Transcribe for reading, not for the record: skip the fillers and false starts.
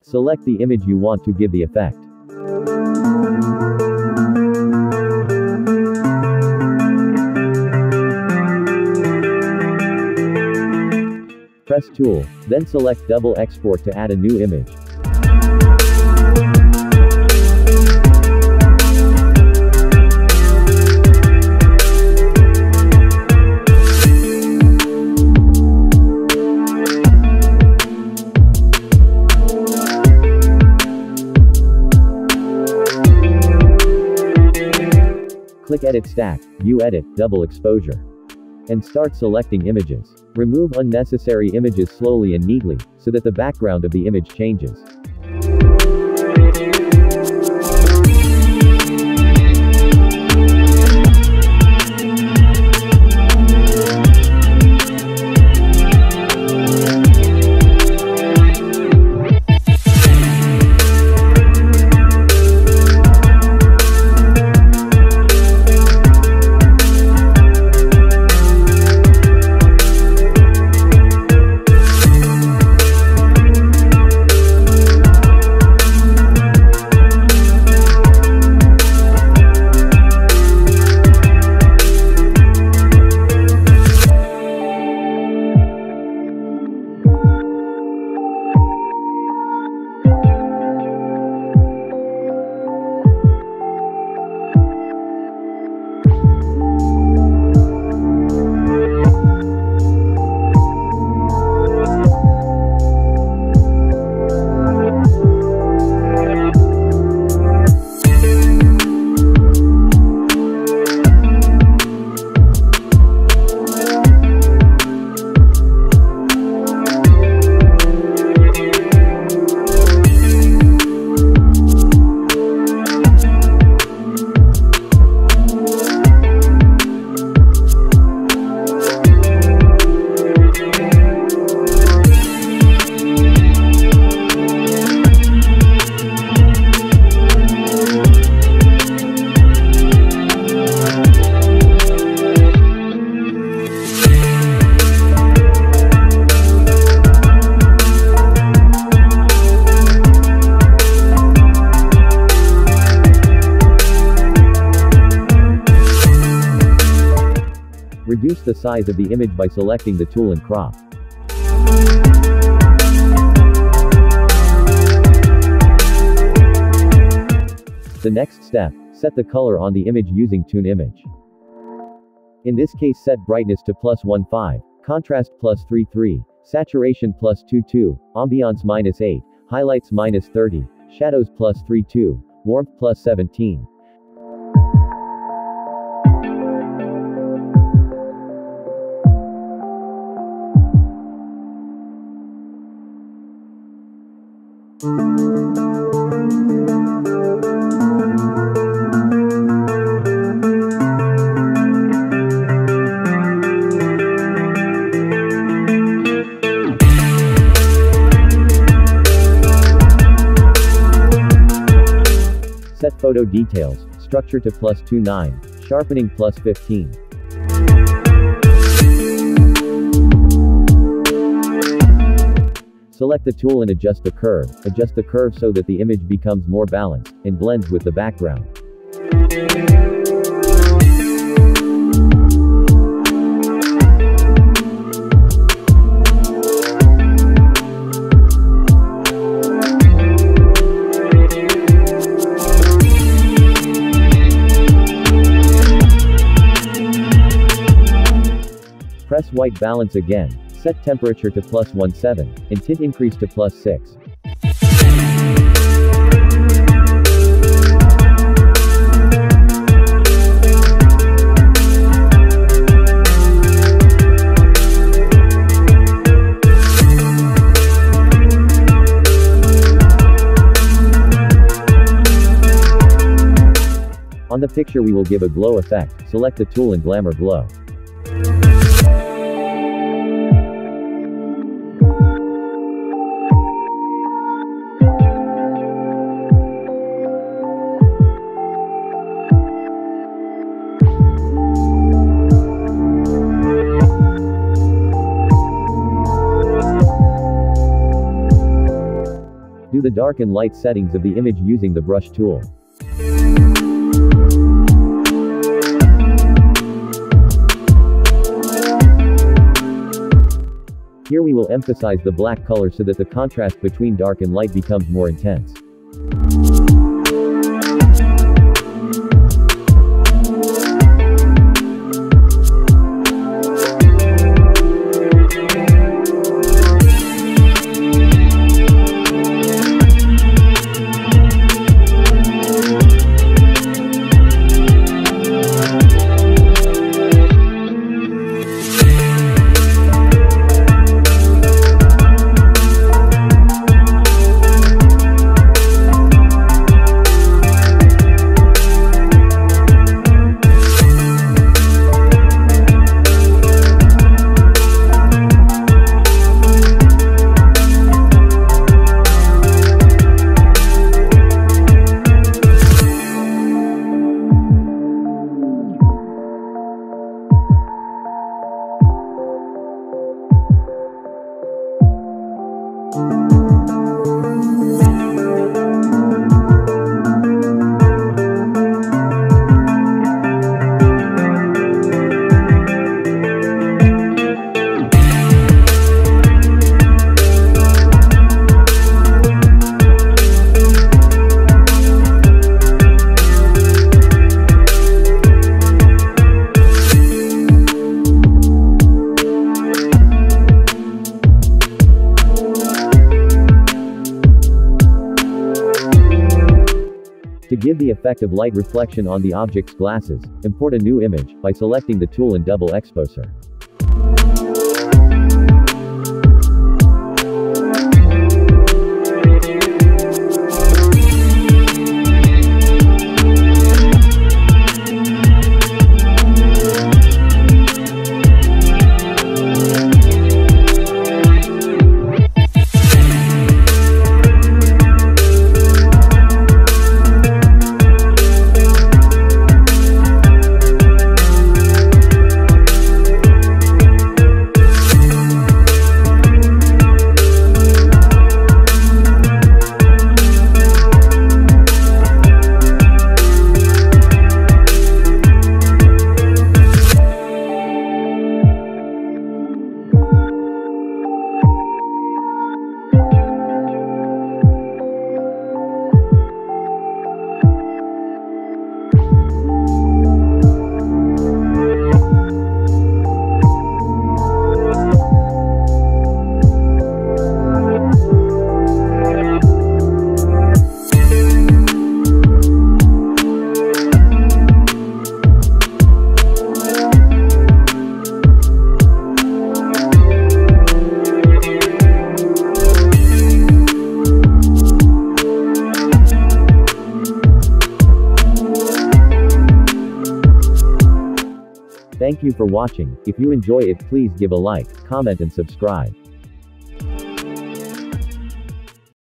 Select the image you want to give the effect. Press Tool, then select Double Export to add a new image. Click Edit Stack, View Edit, Double Exposure. And start selecting images. Remove unnecessary images slowly and neatly, so that the background of the image changes. Reduce the size of the image by selecting the tool and crop. The next step, set the color on the image using Tune Image. In this case, set brightness to +15, contrast +33, saturation +22, ambiance -8, highlights -30, shadows +32, warmth +17. Set photo details, structure to +29, sharpening +15. Select the tool and adjust the curve. Adjust the curve so that the image becomes more balanced, and blends with the background. Press white balance again, set temperature to +17, and tint increase to +6. On the picture we will give a glow effect. Select the tool and Glamour Glow. Do the dark and light settings of the image using the brush tool. Here we will emphasize the black color so that the contrast between dark and light becomes more intense. To give the effect of light reflection on the object's glasses, import a new image by selecting the tool in double exposure. Thank you for watching. If you enjoy it, please give a like, comment and subscribe.